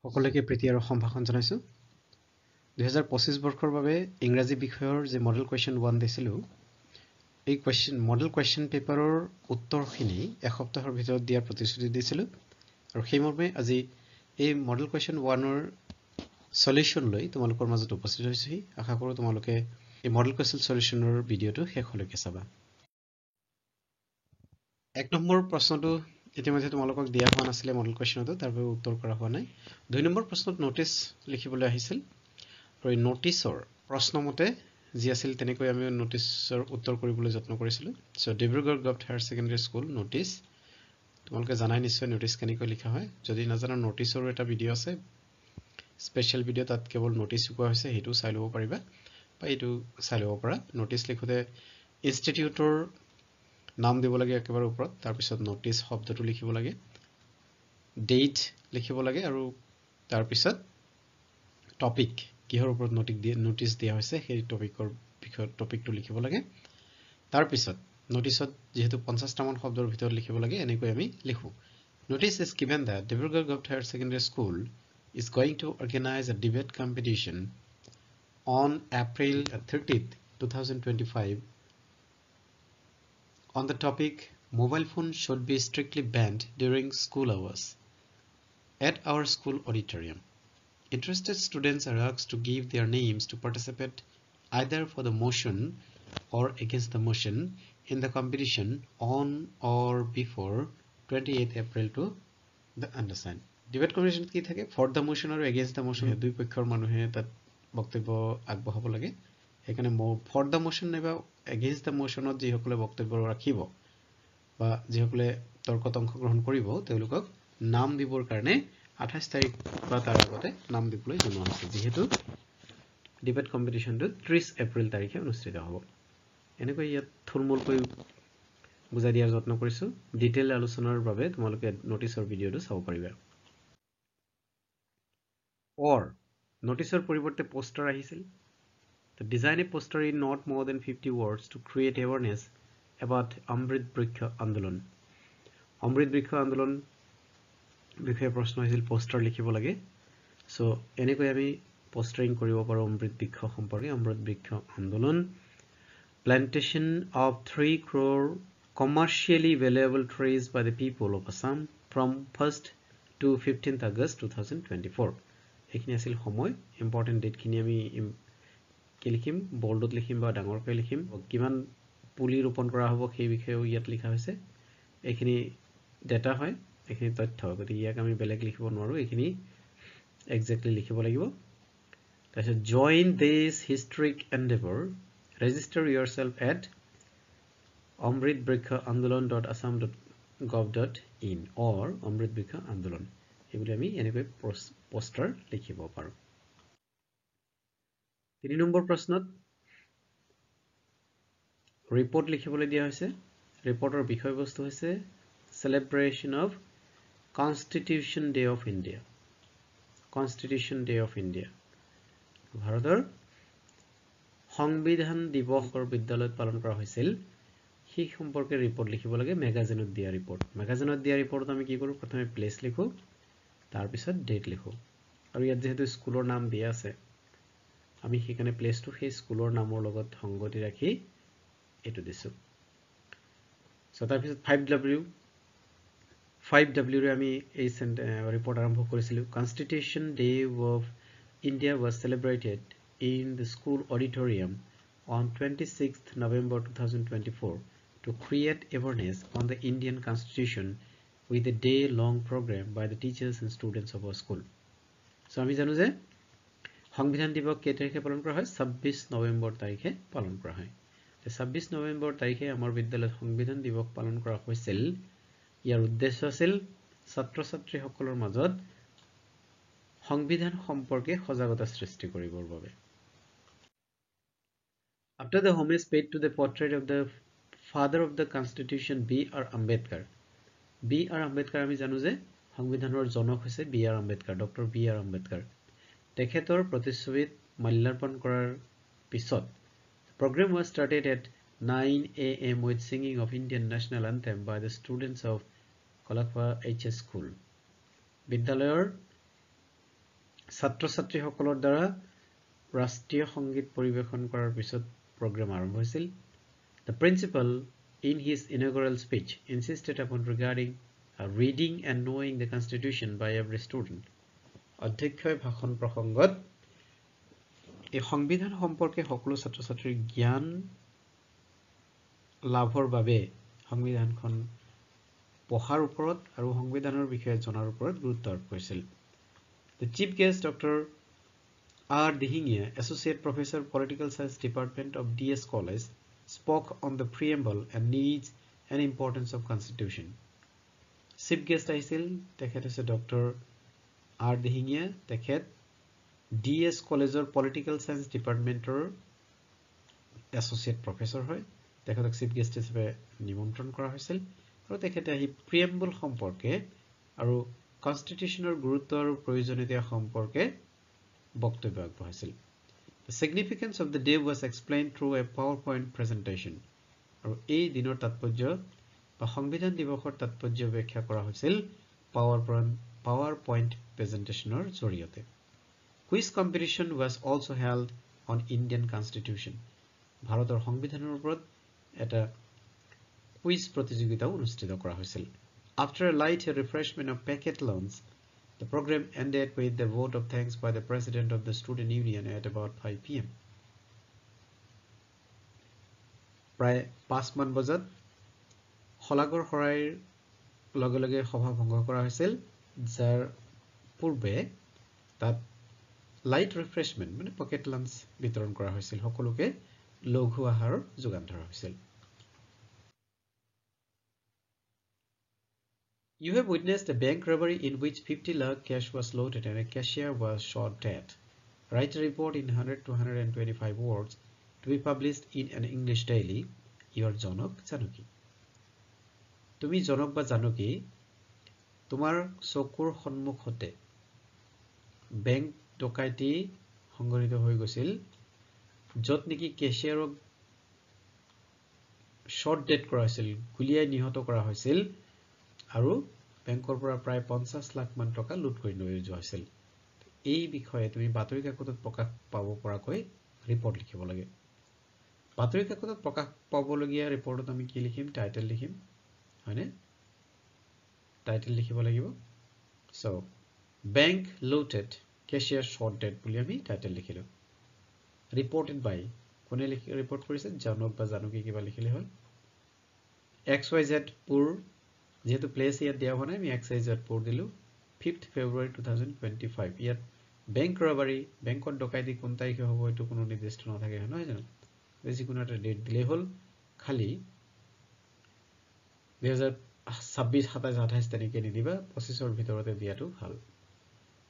সকলোকে প্ৰীতি আৰু সম্ভাষণ জনাইছো 2025 বৰ্ষৰ বাবে ইংৰাজী বিষয়ৰ যে মডেল কুৱেশ্যন 1 দিছিলো এই মডেল কুৱেশ্যন পেপাৰৰ উত্তৰখিনি এসপ্তাহৰ ভিতৰত দিয়াৰ প্ৰতিশ্ৰুতি দিছিলো আৰু সেইমৰ্মে আজি এই মডেল কুৱেশ্যন 1ৰ সলিউশন লৈ তোমালোকৰ মাজত উপস্থিত হৈছো আশা কৰো তোমালোকে এই মডেল কুৱেশ্যন সলিউশনৰ ভিডিঅটো শেষলৈকে চাবা এক নম্বৰ প্ৰশ্নটো ইতিমধ্যে তোমালোকক দিয়া হোৱা নাছিলে মডেল কুৱেশ্যনটো তাৰ বাবে উত্তৰ কৰা হোৱা নাই দুই নম্বৰ প্ৰশ্নত নোটিস লিখিবলৈ আহিছিল আৰু এই নোটিসৰ প্ৰশ্নমতে যি আছিল তেনেকৈ আমি নোটিসৰ উত্তৰ কৰিবলৈ যত্ন কৰিছিলো so Dibrugarh government higher secondary school notice তোমালোকে জানাই নিশ্চয় নোটিস কেনেকৈ লিখা হয় যদি নাজানা নোটিসৰ এটা ভিডিঅ আছে স্পেশাল ভিডিঅ তাত কেৱল নোটিস কোৱা হৈছে হেতু চাই লব পাৰিবা বা এটো চাই লব পাৰা নোটিস লিখোতে ইনষ্টিটিউটৰ নাম দিব লাগে একেবাৰে ওপৰত তাৰ পিছত নোটিস শব্দটো লিখিব লাগে ডেট লিখিব লাগে আৰু তাৰ পিছত টপিক কিহৰ ওপৰত নোটিস দিয়া হৈছে সেই টপিকৰ বিষয় টপিকটো লিখিব লাগে তাৰ পিছত নোটিসত যেহেতু 50 টা মান শব্দৰ ভিতৰত লিখিব লাগে এনেকৈ আমি লিখো notice is given that Dibrugarh Government Higher Secondary School is going to organize a debate competition on April 30th 2025 on the topic mobile phone should be strictly banned during school hours at our school auditorium. Interested students are asked to give their names to participate either for the motion or against the motion in the competition on or before 28th April to the undersigned. Debate competition কি থাকে for the motion or against the motion দুই পক্ষৰ মানুহে তাত বক্তব্য আগবঢ়াব লাগে এখানে for the motion নেবা against the motion যি সকলে বক্তব্য ৰাখিব বা যি সকলে তৰ্কত অংশগ্ৰহণ কৰিব তেওঁলোকক নাম দিবৰ কাৰণে 28 তাৰিখ বা তাৰ আগতে নাম দিবলৈ জনোৱা হৈছে যেহেতু ডিবেট কম্পিটিশনটো 30 এপ্ৰিল তাৰিখে অনুষ্ঠিত হ'ব এনেকৈ ইয়াত থুলমূলকৈ বুজাই দিয়াৰ যত্ন কৰিছো ডিটেইল আলোচনাৰ বাবে তোমালোকে নোটিসৰ ভিডিঅটো চাব পাৰিবা or নোটিসৰ পৰিৱৰ্তে পোষ্টাৰ আহিছিল to design a poster in not more than 50 words to create awareness about Amrit Briksha Andolon. Amrit Briksha Andolon বিষয়ে প্ৰশ্ন হৈছিল পোষ্টাৰ লিখিব লাগে সো এনেকৈ আমি পোষ্টাৰিং কৰিব পাৰো অমৃত বৃক্ষ সম্পৰ্কে অমৃত বৃক্ষ আন্দোলন plantation of 3 crore commercially valuable trees by the people of Assam from 1st to 15th August 2024 এখিনি আছিল সময় ইম্পৰ্টেন্ট ডেট খিনি আমি কি লিখিম বোল্ডত লিখিম বা ডাঙৰকৈ লিখিম কিমান পুলি ৰোপণ কৰা হ'ব সেই বিষয়ে ইয়াত লিখা হৈছে এখিনি ডেটা হয় এখিনি তথ্য গতি ইয়াক আমি বেলেগ লিখিব নোৱাৰো এখিনি এক্স্যাক্টলি লিখিব লাগিব তাৰপিছত join this historic endeavor register yourself at amritbrikshaandolon.assam.gov.in or Amrit Briksha Andolon এইবুলি আমি এনেকৈ পোষ্টাৰ লিখিব পাৰো 3 নম্বৰ প্ৰশ্নত ৰিপৰ্ট লিখিবলৈ দিয়া হৈছে ৰিপৰ্টৰ বিষয়বস্তু হৈছে celebration of Constitution Day of India ভাৰতৰ সংবিধান দিৱসৰ বিদ্যালয়ত পালন কৰা হৈছিল সেই সম্পৰ্কে ৰিপৰ্ট লিখিব লাগে মেগাজিনত দিয়া ৰিপৰ্টত আমি কি কৰো প্ৰথমে প্লেস লিখো তাৰ পিছত ডেট লিখো আৰু ইয়াত যেহেতু স্কুলৰ নাম দিয়া আছে আমি সেইকাৰণে প্লেসটো সেই স্কুলৰ নামৰ লগত সংগতি ৰাখি এটো দিছো সো তাৰ পিছত 5W ৰে আমি এই ৰিপৰ্ট আৰম্ভ কৰিছিলো Constitution Day of India was celebrated in the school auditorium on 26th November 2024 to create awareness on the Indian Constitution with a day-long program by the teachers and students of our school. So আমি জানো যে সংবিধান দিৱস কেই তাৰিখে পালন কৰা হয় 26 নৱেম্বৰ তাৰিখে পালন কৰা হয় 26 নৱেম্বৰ তাৰিখে আমাৰ বিদ্যালয়ত সংবিধান দিৱস পালন কৰা হৈছিল ইয়াৰ উদ্দেশ্য আছিল ছাত্ৰ ছাত্ৰী সকলৰ মাজত সংবিধান সম্পৰ্কে সজাগতা সৃষ্টি কৰিবৰ বাবে After the homage paid to the portrait of the father of the Constitution B.R. Ambedkar আমি জানো যে সংবিধানৰ জনক হৈছে B.R. Ambedkar doctor B.R. Ambedkar তেখেতৰ প্ৰতিচ্ছবিত মাল্যাৰ্পণ কৰাৰ পিছত program was started at 9 a.m. with singing of Indian national anthem by the students of Kolakwa HS School বিদ্যালয়ৰ ছাত্ৰ ছাত্ৰীসকলৰ দ্বাৰা ৰাষ্ট্ৰীয় সংগীত পৰিৱেশন কৰাৰ পিছত প্ৰগ্ৰাম আৰম্ভ হৈছিল The principal in his inaugural speech insisted upon regarding reading and knowing the constitution by every student অধ্যক্ষই ভাষণ প্ৰসংগত এই সংবিধান সম্পৰ্কে সকলো ছাত্ৰ ছাত্ৰীৰ জ্ঞান লাভৰ বাবে সংবিধানখন পঢ়াৰ ওপৰত আৰু সংবিধানৰ বিষয়ে জনাৰ ওপৰত গুৰুত্ব আৰোপ কৰিছিল The chief guest Dr. R. Dihingia, Associate Professor Political Science Department of DS College, spoke on the preamble and needs and importance of Constitution. Chief guest আহিছিল তেখেত হৈছে Dr. R. Dihingia, তেখেত DS Collegeৰ Political Science Departmentৰ Associate Professor হয় তেখেতক chief guest হিচাপে নিমন্ত্ৰণ কৰা হৈছিল আৰু তেখেতে আহি প্ৰিএম্বল সম্পৰ্কে আৰু কনষ্টিটিউচনৰ গুৰুত্ব আৰু প্ৰয়োজনীয়তা সম্পৰ্কে বক্তব্য আগবঢ়াইছিল The significance of the day was explained through a PowerPoint presentation আৰু এই দিনৰ তাৎপৰ্য বা সংবিধান দিৱসৰ তাৎপৰ্য ব্যাখ্যা কৰা হৈছিল PowerPoint প্ৰেজেন্টেচনৰ জৰিয়তে Quiz competition was also held on Indian Constitution ভাৰতৰ সংবিধানৰ ওপৰত এটা কুইজ প্ৰতিযোগিতা অনুষ্ঠিত কৰা হৈছিল After a light refreshment of packet lunch the program ended with the vote of thanks by the president of the student union at about 5 p.m. প্ৰায় 5 মান বজাত হলাগৰ হৰাইৰ লগে লগে সভা ভংগ কৰা হৈছিল যাৰ পূৰ্বে তাত লাইট ৰিফ্ৰেশমেন্ট মানে পকেট লাঞ্চ বিতৰণ কৰা হৈছিল সকলোকে লঘু আহাৰৰ যোগান ধৰা হৈছিল You have witnessed a bank robbery in which 50 lakh cash was looted and a cashier was shot dead. Write a report in 100 to 125 words to be published in an English daily. You are Janok Januki. Tumi Janok ba Januki, Tumar Sokur Honmukhote. Bank dokaiti Hongorito hoi gosil. Jotniki cashier shot dead kora hoisil. Guliai nihoto kora hoisil. আৰু বেংকৰ পৰা প্ৰায় 50 লাখ মান টকা লুট কৰি লৈ যোৱা হৈছিল এই বিষয়ে তুমি বাতৰি কাকতত প্ৰকাশ পাব পৰাকৈ ৰিপৰ্ট লিখিব লাগে বাতৰি কাকতত প্ৰকাশ পাবলগীয়া ৰিপৰ্টত আমি কি লিখিম টাইটেল লিখিম হয়নে টাইটেল লিখিব লাগিব so bank looted cashier shot dead বুলি আমি টাইটেল লিখিলো ৰিপৰ্টেড বাই কোনে ৰিপৰ্ট কৰিছে জানক বা জানকি কিবা লিখিলে হ'ল XYZ পুৰ যেহেতু প্লেস ইয়াত দিয়া হোৱা নাই আমি XYZ পঢ় দিলো 5th February 2025 ইয়াত বেংক ৰবাৰী বেংকত ডকাইতি কোন তাৰিখে হ'ব এটো কোনো নিৰ্দিষ্ট নাথাকে নহয় জানো বেছি কোনো এটা ডেট দিলে হ'ল খালি 2026 27 28 তাৰিখে নিদিবা 25 ৰ ভিতৰতে দিয়াটো ভাল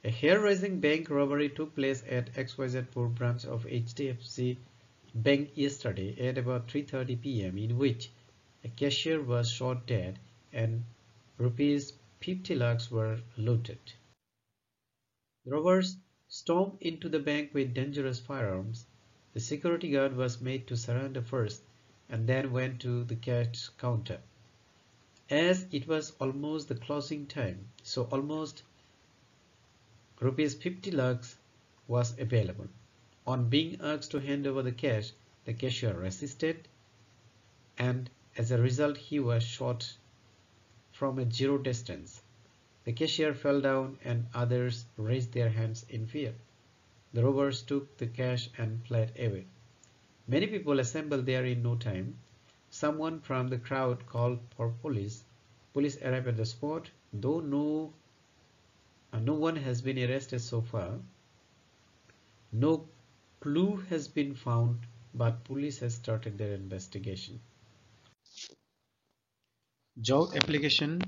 A hair-raising bank robbery took place at XYZ Pur branch of HDFC Bank yesterday at about 3:30 p.m. in which a cashier was shot dead and rupees 50 lakhs were looted. The robbers stormed into the bank with dangerous firearms. The security guard was made to surrender first and then went to the cash counter. As it was almost the closing time, so almost rupees 50 lakhs was available. On being asked to hand over the cash, the cashier resisted and as a result he was shot from a zero distance. The cashier fell down and others raised their hands in fear. The robbers took the cash and fled away. Many people assembled there in no time. Someone from the crowd called for police. Police arrived at the spot, though no one has been arrested so far. No clue has been found, but police has started their investigation. Job application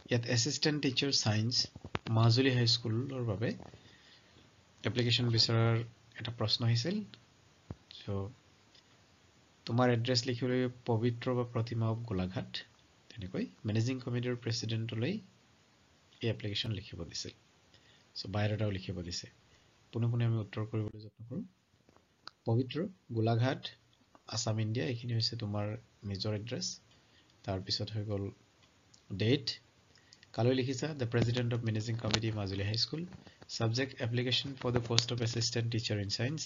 yet assistant teacher science Majuli High School or babe application bisarar eta proshno hisil so tomar address likhile Pavitra ba Pratima of Golaghat tenekoi managing committee president olai ei application likhibo disil so biodata likhibo dise pune ami uttor koribole jotno koru Pavitra Golaghat Assam India ekhini hoise tomar major address তাৰ পিছত হৈ গল date কালৈ লিখিছা the president of managing committee Majuli High School subject application for the post of assistant teacher in science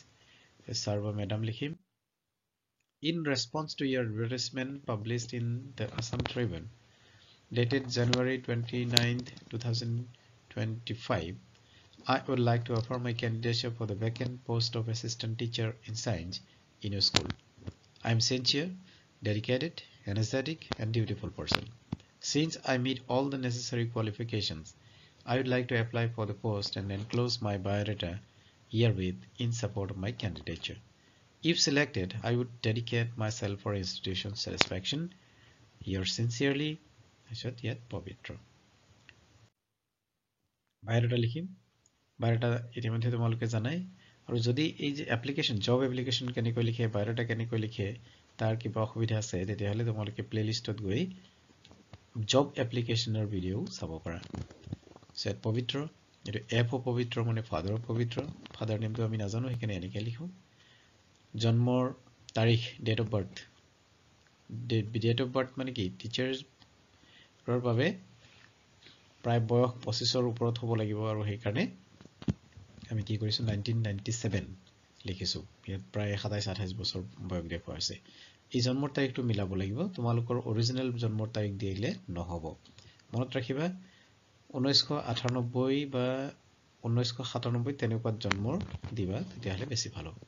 Sarva madam likhim in response to your advertisement published in the Assam Tribune dated January 29th 2025 I would like to offer my candidature for the vacant post of assistant teacher in science in your school. I am sincere, dedicated, energetic, and dutiful person. Since I meet all the necessary qualifications, I would like to apply for the post and enclose my biodata herewith in support of my candidature. If selected, I would dedicate myself for institution satisfaction. Yours sincerely, Ashatyat Pavitra. Biodata likhim. Biodata ইতিমধ্যে তোমালোকে জানাই আৰু যদি এই যে application job application কেনেকৈ লিখে biodata কেনেকৈ লিখে তাৰ কিবা অসুবিধা আছে তেতিয়াহলে তোমালোকে প্লেলিষ্টত গৈ জব এপ্লিকেশনৰ ভিডিও চাব পাৰা সেট পবিত্ৰ এটো এফ অ পবিত্ৰ মানে ফাদাৰ অফ পবিত্ৰ ফাদাৰ নেমটো আমি নাজানো হেকানে এনেকৈ লিখো জন্মৰ তাৰিখ ডেট অফ বাৰ্থ মানে কি টিচাৰৰ বাবে প্ৰায় বয়স 25 ৰ ওপৰত হ'ব লাগিব আৰু হেকাৰণে আমি কি কৰিছো 1997 লিখিছো ইয়াত প্ৰায় 27-28 বছৰ বয়স দেখুৱা আছে এই জন্মৰ তাৰিখটো মিলাব লাগিব তোমালোকৰ অৰিজিনাল জন্মৰ তাৰিখ দিলে নহব মনত ৰাখিবা 1998 বা 1997 তেনেকুৱা জন্মৰ দিবা তেতিয়াহলে বেছি ভাল হ'ব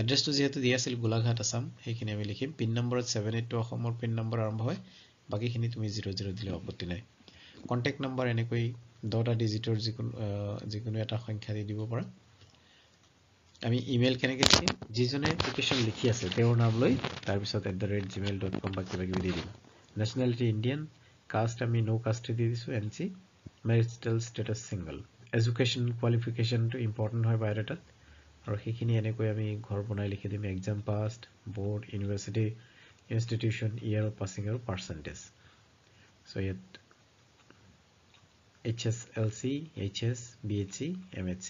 এড্ৰেছটো যেহেতু দিয়া আছিল গোলাঘাট আসাম সেইখিনি আমি লিখিম পিন নম্বৰত 78 অসমৰ পিন নম্বৰ আৰম্ভ হয় বাকিখিনি তুমি 00 দিলে আপত্তি নাই কন্টাক্ট নম্বৰ এনেকৈ 10টা ডিজিটৰ যিকোনো এটা সংখ্যা দি দিব পাৰা আমি ইমেইল কেনেকৈ লিখিম যিজনে এপ্লিকেশন লিখি আছে তেওঁৰ নাম লৈ তাৰ পিছত @gmail.com বা কিবা কিবি দি দিম নেশনালিটি ইণ্ডিয়ান কাষ্ট আমি নো কাষ্ট দি দিছো এনসি মেৰিটাল ষ্টেটাস সিঙ্গল এডুকেশন কোৱালিফিকেশন টো ইম্পৰ্টেন্ট হয় বায়োডাটাত আৰু সেইখিনি এনেকৈ আমি ঘৰ বনাই লিখি দিম exam passed board university institution year of passing আৰু পাৰ্চেন্টেজ সো ইয়াত HSLC, HS, BHC, MHC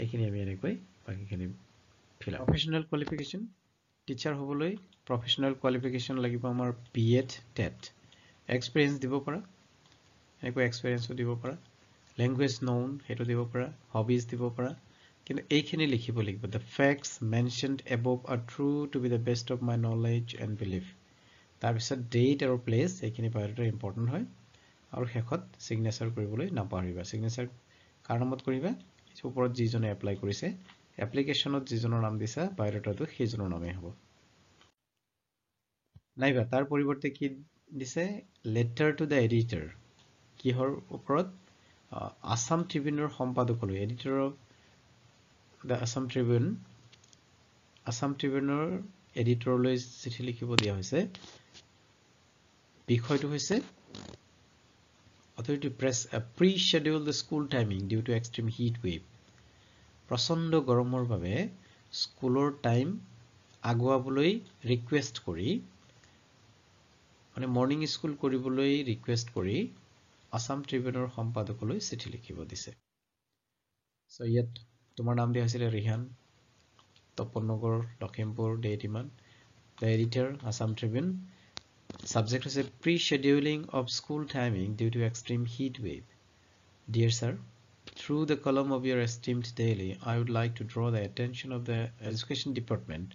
এইখিনি আমি এনেকৈ বাকিখিনি fill up professional qualification teacher হ'বলৈ প্ৰফেশনাল কোৱালিফিকেশন লাগিব আমাৰ BEd TET এক্সপেৰিয়েন্স দিব পাৰা এনেকৈ এক্সপেৰিয়েন্সও দিব পাৰা ল্যাঙ্গুৱেজ নোন হেতু দিব পাৰা হবিজ দিব পাৰা কিন্তু এইখিনি লিখিব লাগিব the facts mentioned above are true to be the best of my knowledge and belief তাৰ পিছত date আৰু place এইখিনি বায়োডাটা ইম্পৰ্টেন্ট হয় আৰু হেকত সিগনেচাৰ কৰিবলৈ নাপাহৰিবা সিগনেচাৰ কাৰনামত কৰিবা ওপৰত যিজনে এপ্লাই কৰিছে এপ্লিকেশনত যিজনৰ নাম দিছা বায়োডাটাটো সেইজনৰ নামে হ'ব নাইবা তাৰ পৰিৱৰ্তে কি দিছে লেটাৰ টু দা এডিটৰ কিহৰ ওপৰত আসাম ট্ৰিবিউনৰ সম্পাদকলৈ এডিটৰ অফ দা আসাম ট্ৰিবিউনৰ এডিটৰলৈ চিঠি লিখিব দিয়া হৈছে বিষয়টো হৈছে authority press pre-schedule the school timing due to extreme heat wave প্ৰচণ্ড গৰমৰ বাবে স্কুলৰ টাইম আগুৱাবলৈ ৰিকুৱেষ্ট কৰি মানে মৰ্নিং স্কুল কৰিবলৈ ৰিকুৱেষ্ট কৰি আসাম ট্ৰিবিউনৰ সম্পাদকলৈ চিঠি লিখিব দিছে সো ইয়াত তোমাৰ নাম দিয়া হৈছিল ৰিহান তপনগৰ লখিমপুৰ ডেট ইমান the editor Assam Tribune subject is a pre-scheduling of school timing due to extreme heat wave dear sir through the column of your esteemed daily I would like to draw the attention of the education department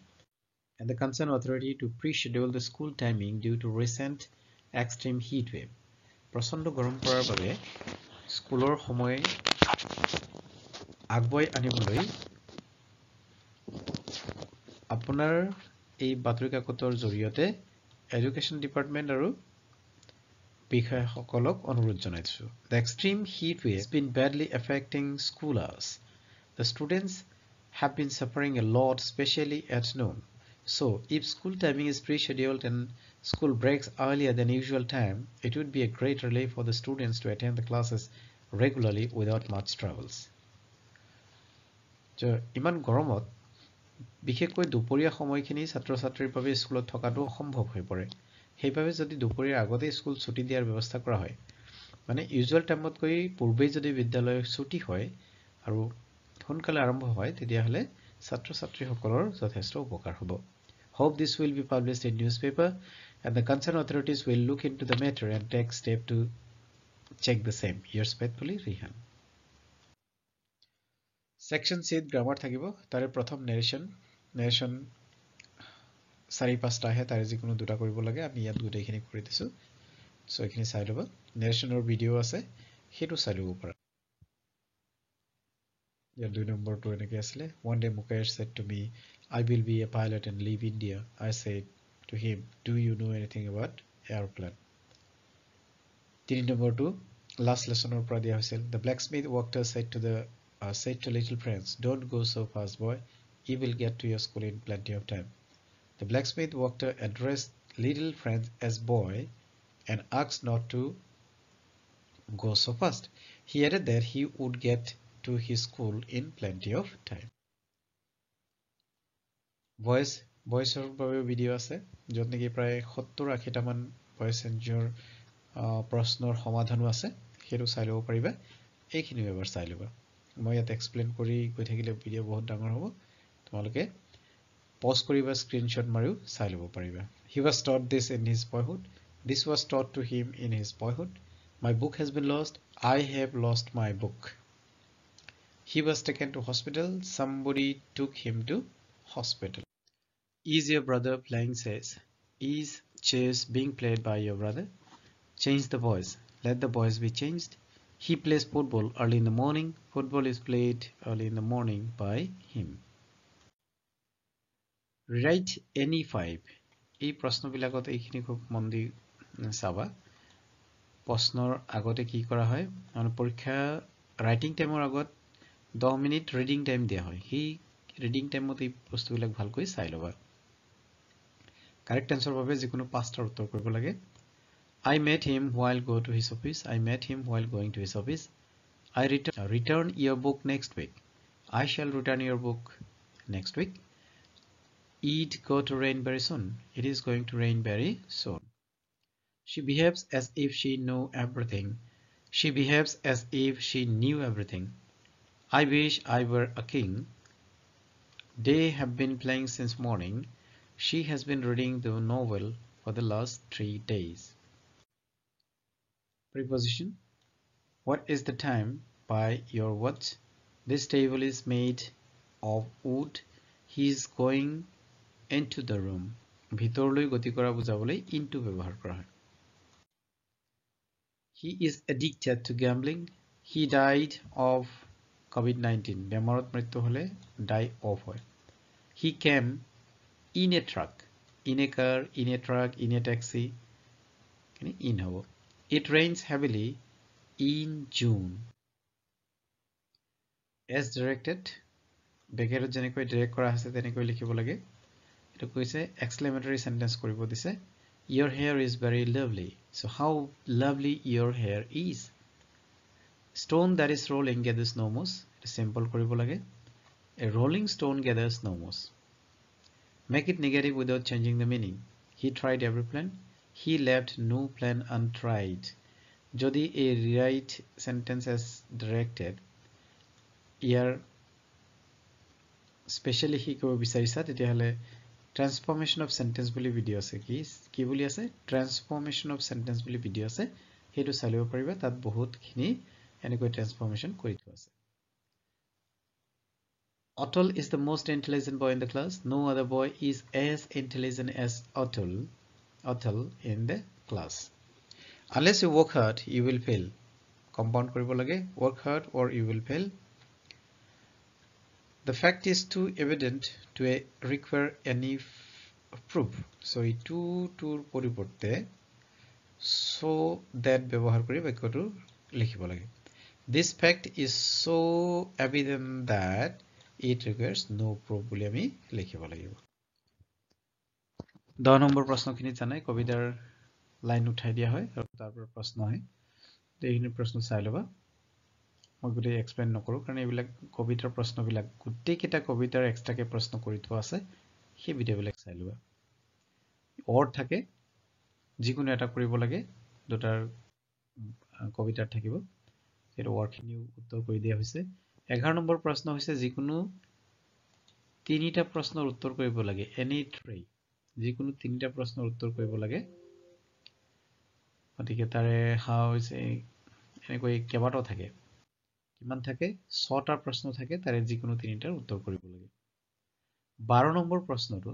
and the concerned authority to pre-schedule the school timing due to recent extreme heat wave প্ৰচণ্ড গৰম পৰাৰ বাবে স্কুলৰ সময় আগবঢ়াই আনিবলৈ আপোনাৰ এই বাতৰি কাকতৰ জৰিয়তে এডুকেশন ডিপাৰ্টমেন্ট আৰু বিষয়সকলক অনুৰোধ জনাইছো The extreme heat wave has been badly affecting school hours. The students have been suffering a lot, especially at noon. So, if school timing is pre-scheduled and school breaks earlier than usual time, it would be a great relief for the students to attend the classes regularly without much troubles. So, ইমান গৰমত বিশেষকৈ দুপৰীয়া সময়খিনি ছাত্ৰ-ছাত্ৰীৰ বাবে স্কুলত থকাটো অসম্ভৱ হৈ পৰে সেইভাবে যদি দুপৰীয়াৰ আগতে স্কুল ছুটি দিয়াৰ ব্যৱস্থা কৰা হয় মানে ইউজুৱেল টাইমতকৈ পূৰ্বেই যদি বিদ্যালয় ছুটি হয় আৰু সোনকালে আৰম্ভ হয় তেতিয়াহলে ছাত্ৰ-ছাত্ৰীসকলৰ যথেষ্ট উপকাৰ হ'ব hope this will be published in newspaper and the concerned authorities will look into the matter and take step to check the same. Yours faithfully, Rihan. Section C grammar থাকিব তাৰে প্ৰথম narration 4-5টা আহে তাৰে যিকোনো দুটা কৰিব লাগে আমি ইয়াত গোটেইখিনি কৰি দিছো সো এইখিনি চাই লবা narrationৰ ভিডিও আছে হেতু চাই লব পাৰা ইয়াৰ 2 নম্বৰটো এনেকৈ আছিলে one day Mukesh said to me I will be a pilot and leave India. I said to him, do you know anything about airplane? 3 নম্বৰটো last lessonৰ পৰা দিয়া হৈছিল the blacksmith worker said to little Prince, don't go so fast boy, you will get to your school in plenty of time. The blacksmith worker addressed little Prince as boy and asked not to go so fast. He added that he would get to his school in plenty of time. Voiceৰ বাবে video আছে য'ত নেকি প্ৰায় 70-80টা মান voice এনজিঅ'ৰ প্ৰশ্নৰ সমাধানো আছে হেতু চাই লব পাৰিবা এইখিনিও এবাৰ চাই লবা মই ইয়াত এক্সপ্লেইন কৰি গৈ থাকিলে ভিডিও বহুত ডাঙৰ হ'ব তোমালোকে পজ কৰিবা স্ক্ৰিনশ্বট মাৰিও চাই লব পাৰিবা He was taught this in his boyhood. This was taught to him in his boyhood. My book has been lost. I have lost my book. He was taken to hospital. Somebody took him to hospital. Is your brother playing chess? Is chess being played by your brother? Change the boys. Let the boys be changed. He plays football early in the morning. Football is played early in the morning by him. Write any 5. এই প্ৰশ্নবিলাকত এইখিনি খুব মন দি চাবা প্ৰশ্নৰ আগতে কি কৰা হয় মানে পৰীক্ষা ৰাইটিং টাইমৰ আগত 10 মিনিট ৰিডিং টাইম দিয়া হয় হি ৰিডিং টাইমত এই বস্তুবিলাক ভালকৈ চাই লবা কাৰেক্ট আনসাৰ বাবে যিকোনো পাঁচটাৰ উত্তৰ কৰিব লাগে I met him while going to his office. I return your book next week. I shall return your book next week. It go to rain very soon. It is going to rain very soon. She behaves as if she knew everything. She behaves as if she knew everything. I wish I were a king. They have been playing since morning. She has been reading the novel for the last 3 days. Preposition. What is the time by your watch? This table is made of wood. He is going into the room. ভিতৰলৈ গতি কৰা বুজাবলৈ into ব্যৱহাৰ কৰা হয় He is addicted to gambling. He died of COVID-19. বেমাৰত মৃত্যু হলে die of হয় He came in a truck. In a car, in a truck, in a taxi. In হ'ব It rains heavily in June. As directed. বেগেৰত যেনেকৈ direct কৰা আছে তেনেকৈ লিখিব লাগে এটো কৈছে exclamatory sentence কৰিব দিছে Your hair is very lovely. So how lovely your hair is. Stone that is rolling gathers no moss. It is simple কৰিব লাগে A rolling stone gathers no moss. Make it negative without changing the meaning. He tried every plan. He left no plan untried. যদি a rewrite sentence as directed year specially কি ক'ব বিচাৰিছা তেতিয়াহলে ট্ৰান্সফৰমেশন of sentence বুলি video আছে কি বুলি আছে ট্ৰান্সফৰমেশন অফ সেন্টেন্স বুলি ভিডিও আছে হেতু চালিব পাৰিবা তাত বহুতখিনি এনেকৈ ট্ৰান্সফৰমেশন কৰি থোৱা আছে Atul is the most intelligent boy in the class. No other boy is as intelligent as Atul in the class. Unless you work hard, you will fail. Compound কৰিব লাগে work hard or you will fail. The fact is too evident to require any proof. So tour পরিবর্তে so that ব্যবহার কৰি বাক্যটো লিখিব লাগে This fact is so evident that it requires no proof বুলি আমি লিখিব লাগিব 10 নম্বৰ প্ৰশ্নখিনি জানাই কবিতাৰ লাইন উঠাই দিয়া হয় আৰু তাৰ পৰা প্ৰশ্ন আহে এইখিনি প্ৰশ্ন চাই লবা মই গোটেই এক্সপ্লেইন নকৰো কাৰণ এইবিলাক কবিতাৰ প্ৰশ্নবিলাক গোটেই কিটা কবিতাৰ এক্সট্ৰাকে প্ৰশ্ন কৰি থোৱা আছে সেই ভিডিওবিলাক চাই লবা অৰ থাকে যিকোনো এটা কৰিব লাগে দুটাৰ কবিতাৰ থাকিব এৰ ওয়াৰ্ডখিনি উত্তৰ কৰি দিয়া হৈছে 11 নম্বৰ প্ৰশ্ন হৈছে যিকোনো তিনিটা প্ৰশ্নৰ উত্তৰ কৰিব লাগে any three যিকোনো তিনিটা প্ৰশ্নৰ উত্তৰ কৰিব লাগে গতিকে তাৰে how is এনেকৈ কেইবাটাও থাকে কিমান থাকে 6টা প্ৰশ্ন থাকে তাৰে যিকোনো 3টাৰ উত্তৰ কৰিব লাগে 12 নম্বৰ প্ৰশ্নটো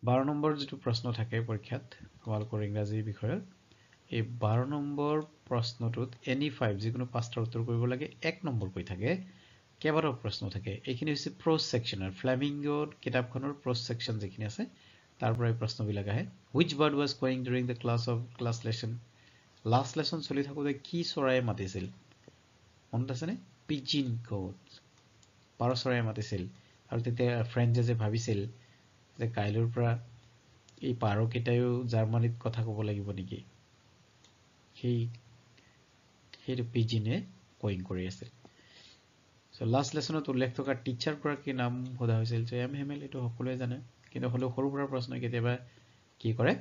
12 নম্বৰ যেটো প্ৰশ্ন থাকে পৰীক্ষাত তোমালোকৰ ইংৰাজী বিষয়ৰ এই 12 নম্বৰ প্ৰশ্নটোত এনি 5 যিকোনো 5টাৰ উত্তৰ কৰিব লাগে 1 নম্বৰ কৈ থাকে কেইবাটাও প্ৰশ্ন থাকে এইখিনি হৈছে প্ৰ'জ সেকশনৰ ফ্লেমিংগোৰ কিতাপখনৰ প্ৰ'জ সেকশন যিখিনি আছে তাৰ পৰাই প্ৰশ্নবিলাক আহে which bird was going during the class lesson last lesson চলি থাকোতে কি চৰাই মাতিছিল মনত আছে নে পিজিন কোড পাৰ চৰাই মাতিছিল আৰু তেতিয়া ফ্ৰেঞ্চে যে ভাবিছিল যে কাইলৰ পৰা এই পাৰ কেইটায়ো জাৰ্মানীত কথা ক'ব লাগিব নেকি সেইটো পিজিনে কোইং কৰি আছিল সো লাষ্ট লেসনত উল্লেখ থকা টিচাৰ গৰাকীৰ নাম সোধা হৈছিল যে এম হেমেল এটো সকলোৱে জানে কিন্তু হলেও সৰু সৰু প্ৰশ্ন কেতিয়াবা কি কৰে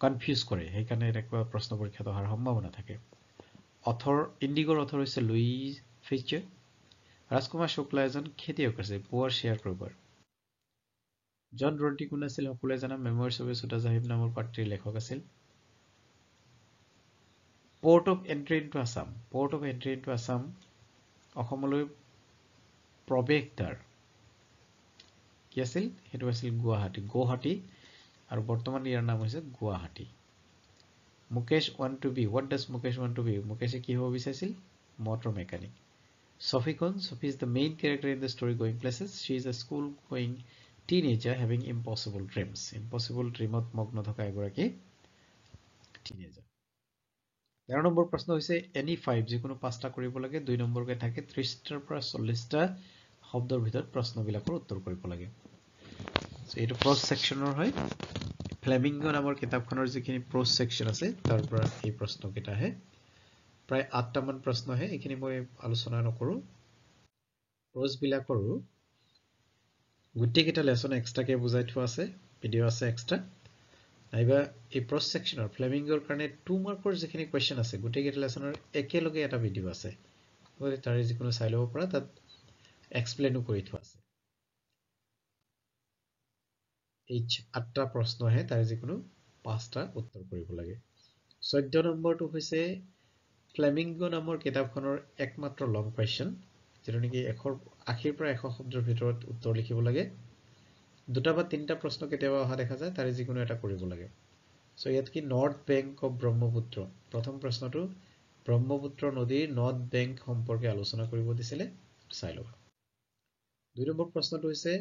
কনফিউজ কৰে সেইকাৰণে এটা প্ৰশ্ন পৰীক্ষাত অহাৰ সম্ভাৱনা থাকে অথৰ ইণ্ডিগোৰ অথৰ হৈছে লুই ফিচে ৰাজকুমাৰ শুক্লা এজন খেতিয়ক আছিল পুৱাৰ শেয়াৰ ক্ৰপাৰ জন ৰন্টি কোন আছিল সকলোৱে জানা মেমৰিজ অফ সুদা জাহিব নামৰ পাত্ৰীৰ লেখক আছিল port of entry into Assam অসমলৈ প্ৰৱেশদ্বাৰ কি আছিল হেতু আছিল গুৱাহাটী আৰু বৰ্তমান ইয়াৰ নাম হৈছে Guwahati Mukesh want to be what does mukesh want to be মুকেশে কি হ'ব বিচাৰিছিল motor mechanic Sophie is the main character in the story going places she is a school going teenager having impossible dreams dreamত মগ্ন থকা এগৰাকী teenager 13 নম্বৰ প্ৰশ্ন হৈছে any 5 যিকোনো 5টা কৰিব লাগে 2 নম্বৰকৈ থাকে 30টাৰ পৰা 40টা শব্দৰ ভিতৰত প্ৰশ্নবিলাকৰ উত্তৰ কৰিব লাগে সো এইটো প্ৰ'জ সেকশনৰ হয় ফ্লেমিংগো নামৰ কিতাপখনৰ যিখিনি প্ৰ'জ সেকশন আছে তাৰ পৰা এই প্ৰশ্ন কেইটা আহে প্ৰায় 8টা মান প্ৰশ্ন আহে এইখিনি মই আলোচনা নকৰো প্ৰ'জ বিলাকৰো গুটি কেইটা লেসন এক্সট্ৰাকে বুজাই থোৱা আছে ভিডিও আছে এক্সট্ৰা নাইবা এই প্ৰ'জ সেকশনৰ ফ্লেমিংগোৰ কাৰণে 2 মাৰ্কৰ যিখিনি কোৱেশ্চন আছে গুটি কেইটা লেসনৰ একেলগে এটা ভিডিও আছে গতিকে তাৰে যিকোনো চাই ল'ব পৰা তাত এক্সপ্লেইনও কৰি থোৱা আছে এই 8টা প্ৰশ্ন আহে তাৰে যিকোনো 5টা উত্তৰ কৰিব লাগে 14 নম্বৰটো হৈছে ফ্লেমিংগো নামৰ কিতাপখনৰ একমাত্ৰ লং কোৱেশ্চন যেটো নেকি 80 পৰা 100 শব্দৰ ভিতৰত উত্তৰ লিখিব লাগে দুটা বা তিনটা প্ৰশ্ন কেতিয়াবা অহা দেখা যায় তাৰে যিকোনো এটা কৰিব লাগে সো ইয়াত কি নৰ্থ বেংক অফ ব্ৰহ্মপুত্ৰ প্ৰথম প্ৰশ্নটো ব্ৰহ্মপুত্ৰ নদীৰ নৰ্থ বেংক সম্পৰ্কে আলোচনা কৰিব দিছিলে চাই লবা দুই নম্বৰ প্ৰশ্নটো হৈছে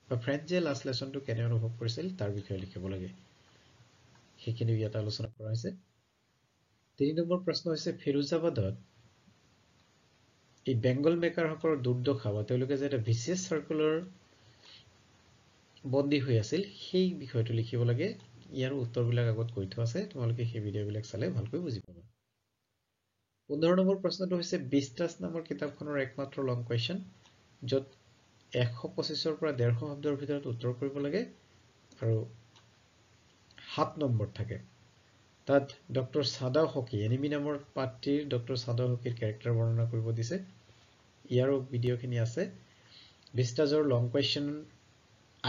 ফ্ৰেঞ্চে লাষ্ট লেসনটো কেনে অনুভৱ কৰিছিল তাৰ বিষয়ে লিখিব লাগে সেইখিনি ইয়াত আলোচনা কৰা হৈছে 3 নম্বৰ প্ৰশ্ন হৈছে ফিৰোজাবাদত এই বেংগল মেকাৰসকলৰ দুৰ্দশা বা তেওঁলোকে যে এটা ভিচিয়াছ সাৰ্কুলাৰ বন্দী হৈ আছিল সেই বিষয়টো লিখিব লাগে ইয়াৰ উত্তৰবিলাক আগত কৈ থোৱা আছে তোমালোকে সেই ভিডিওবিলাক চালে ভালকৈ বুজি পাবা 15 নম্বৰ প্ৰশ্নটো হৈছে বিস্তাস নামৰ কিতাপখনৰ একমাত্ৰ লং কোৱেশ্চন য'ত 125 পৰা 150 শব্দৰ ভিতৰত উত্তৰ কৰিব লাগে আৰু 7 নম্বৰ থাকে তাত ডক্টৰ সাদা হকি এনিমি নামৰ পাত্ৰীৰ ডক্টৰ সাদা হকিৰ ক্যাৰেক্টাৰ বৰ্ণনা কৰিব দিছে ইয়াৰো ভিডিওখিনি আছে বিস্তাজৰ লং কোৱেশ্চন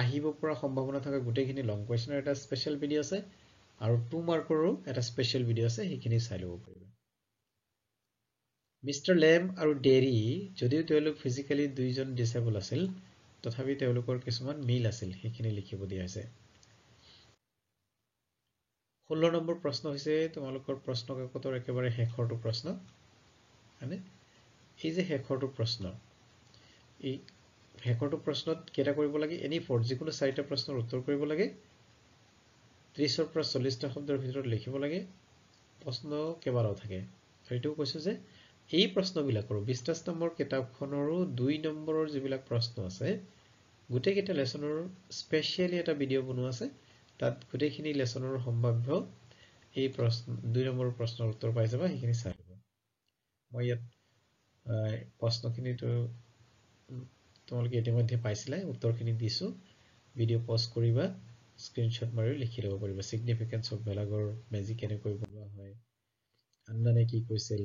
আহিব পৰা সম্ভাৱনা থকা গুটেখিনি লং কোৱেশ্চনৰ এটা স্পেশাল ভিডিও আছে আৰু 2 মাৰ্কৰো এটা স্পেশাল ভিডিও আছে সেইখিনি চাই ল'ব পাৰিবা মিস্টাৰ লেম আৰু ডেৰি যদিও তেওঁলোক ফিজিক্যালি দুইজন ডিসেবল আছিল তথাপি তেওঁলোকৰ কিছুমান মিল আছিল সেইখিনি লিখিব দিয়া হৈছে 16 নম্বৰ প্ৰশ্ন হৈছে তোমালোকৰ প্ৰশ্ন কাকতৰ একেবাৰে শেষৰটো প্ৰশ্ন মানে এই যে শেষৰটো প্ৰশ্ন এই শেষৰটো প্ৰশ্নত কেটা কৰিব লাগে এনি ফৰ যিকোনো 4টা প্ৰশ্নৰ উত্তৰ কৰিব লাগে 30 পৰা 40টা শব্দৰ ভিতৰত লিখিব লাগে প্ৰশ্ন কেইবাৰাও থাকে এইটোও কৈছো যে এই প্ৰশ্নবিলাকৰ 20 নম্বৰ কিতাপখনৰো 2 নম্বৰৰ যিবিলাক প্ৰশ্ন আছে গুটেকেইটা লেসনৰ স্পেশালি এটা ভিডিও বনোৱা আছে তাত গুটেখিনি লেসনৰ সম্ভাৱ্য এই প্ৰশ্ন 2 নম্বৰ প্ৰশ্নৰ উত্তৰ পাই যাবা সেইখিনি চাই লবা মই ইয়াত প্ৰশ্নখিনিটো তোমালোকে ইতিমধ্যে পাইছিলা উত্তৰখিনি দিছো ভিডিও পজ কৰিবা স্ক্ৰিনশ্বট মাৰি লিখি ল'ব পাৰিবা সিগনিফিকেন্স অফ বেলাগৰ মেজিক কেনেকৈ বনোৱা হয় আন্নানে কি কৈছিল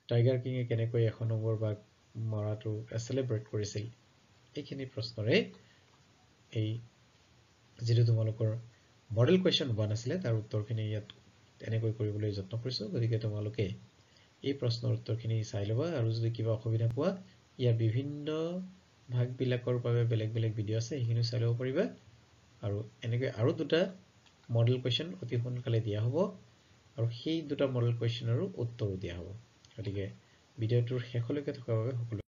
টাইগাৰ কিঙে কেনেকৈ 100 নম্বৰ বাগ মৰাটো সেলিব্ৰেট কৰিছিল এইখিনি প্ৰশ্নৰে এই যেটো তোমালোকৰ মডেল কোৱেশ্চন 1 আছিলে তাৰ উত্তৰখিনি ইয়াত এনেকৈ কৰিবলৈ যত্ন কৰিছোঁ গতিকে তোমালোকে এই প্ৰশ্নৰ উত্তৰখিনি চাই ল'বা আৰু যদি কিবা অসুবিধা পোৱা ইয়াৰ বিভিন্ন ভাগবিলাকৰ বাবে বেলেগ বেলেগ ভিডিঅ' আছে সেইখিনি চাই ল'ব পাৰিবা আৰু এনেকৈ আৰু দুটা মডেল কুৱেশ্যন অতি সোনকালে দিয়া হ'ব আৰু সেই দুটা মডেল কুৱেশ্যনৰো উত্তৰো দিয়া হ'ব গতিকে ভিডিঅ'টোৰ শেষলৈকে থকাৰ বাবে সকলো